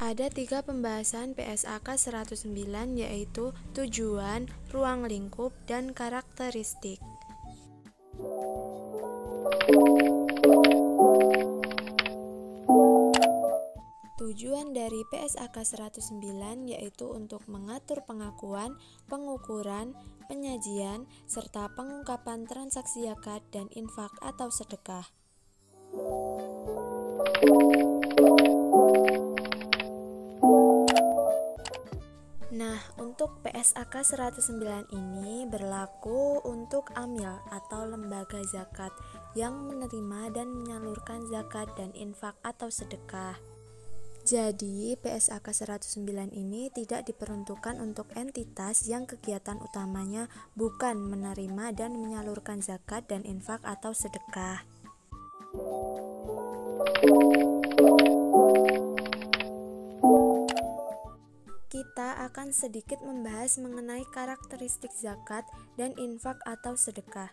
Ada 3 pembahasan PSAK 109 yaitu tujuan, ruang lingkup, dan karakteristik. Tujuan dari PSAK 109 yaitu untuk mengatur pengakuan, pengukuran, penyajian, serta pengungkapan transaksi zakat dan infak atau sedekah. Nah, untuk PSAK 109 ini berlaku untuk amil atau lembaga zakat yang menerima dan menyalurkan zakat dan infak atau sedekah. Jadi, PSAK 109 ini tidak diperuntukkan untuk entitas yang kegiatan utamanya bukan menerima dan menyalurkan zakat dan infak atau sedekah. Kita akan sedikit membahas mengenai karakteristik zakat dan infak atau sedekah.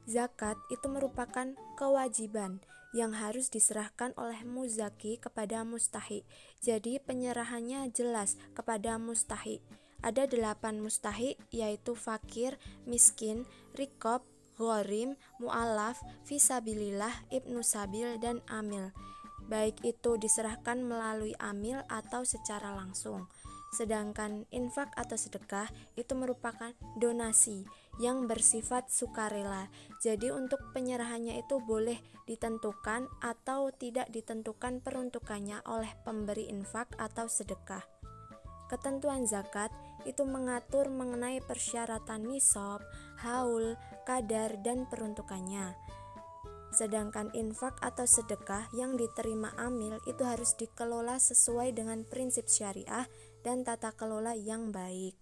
Zakat itu merupakan kewajiban yang harus diserahkan oleh muzaki kepada mustahiq. Jadi penyerahannya jelas kepada mustahiq. Ada 8 mustahiq yaitu fakir, miskin, riqab, ghorim, mu'alaf, fisabilillah, ibnu sabil, dan amil. Baik itu diserahkan melalui amil atau secara langsung. Sedangkan infak atau sedekah itu merupakan donasi yang bersifat sukarela. Jadi untuk penyerahannya itu boleh ditentukan atau tidak ditentukan peruntukannya oleh pemberi infak atau sedekah. Ketentuan zakat itu mengatur mengenai persyaratan nisab, haul, kadar, dan peruntukannya. Sedangkan infak atau sedekah yang diterima amil itu harus dikelola sesuai dengan prinsip syariah dan tata kelola yang baik.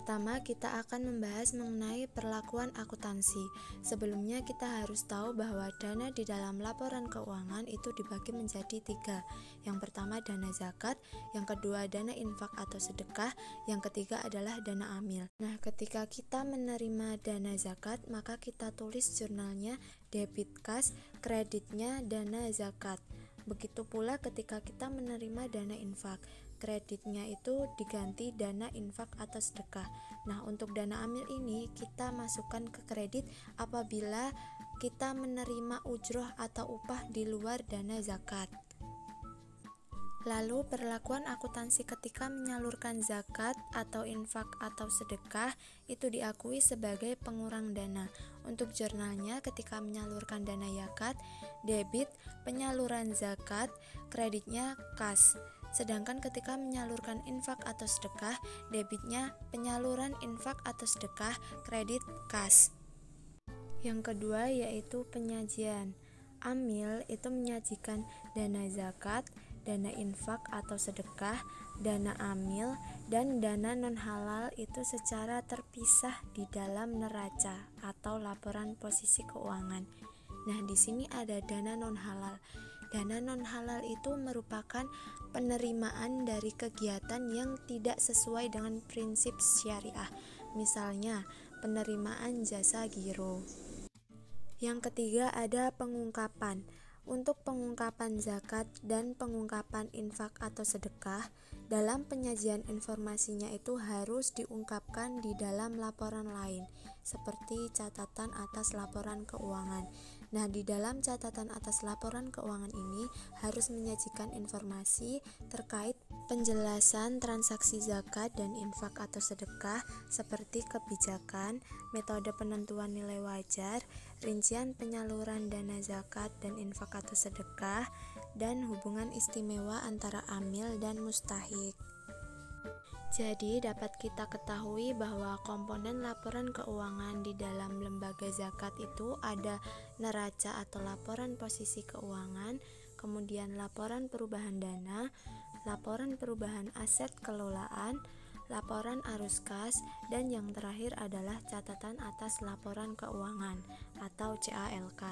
Pertama, kita akan membahas mengenai perlakuan akuntansi. Sebelumnya kita harus tahu bahwa dana di dalam laporan keuangan itu dibagi menjadi 3. Yang pertama dana zakat, yang kedua dana infak atau sedekah, yang ketiga adalah dana amil. Nah, ketika kita menerima dana zakat, maka kita tulis jurnalnya debit kas, kreditnya dana zakat. Begitu pula ketika kita menerima dana infak, kreditnya itu diganti dana infak atau sedekah. Nah, untuk dana amil ini kita masukkan ke kredit apabila kita menerima ujroh atau upah di luar dana zakat. Lalu perlakuan akuntansi ketika menyalurkan zakat atau infak atau sedekah itu diakui sebagai pengurang dana. Untuk jurnalnya ketika menyalurkan dana zakat, debit penyaluran zakat, kreditnya kas. Sedangkan ketika menyalurkan infak atau sedekah, debitnya penyaluran infak atau sedekah, kredit kas. Yang kedua yaitu penyajian. Amil itu menyajikan dana zakat, dana infak atau sedekah, dana amil, dan dana non-halal itu secara terpisah di dalam neraca atau laporan posisi keuangan. Nah, di sini ada dana non-halal. Dana non-halal itu merupakan penerimaan dari kegiatan yang tidak sesuai dengan prinsip syariah. Misalnya, penerimaan jasa giro. Yang ketiga ada pengungkapan. Untuk pengungkapan zakat dan pengungkapan infak atau sedekah, dalam penyajian informasinya itu harus diungkapkan di dalam laporan lain, seperti catatan atas laporan keuangan. Nah, di dalam catatan atas laporan keuangan ini harus menyajikan informasi terkait penjelasan transaksi zakat dan infak atau sedekah seperti kebijakan, metode penentuan nilai wajar, rincian penyaluran dana zakat dan infak atau sedekah, dan hubungan istimewa antara amil dan mustahiq. Jadi dapat kita ketahui bahwa komponen laporan keuangan di dalam lembaga zakat itu ada neraca atau laporan posisi keuangan, kemudian laporan perubahan dana, laporan perubahan aset kelolaan, laporan arus kas, dan yang terakhir adalah catatan atas laporan keuangan atau CALK.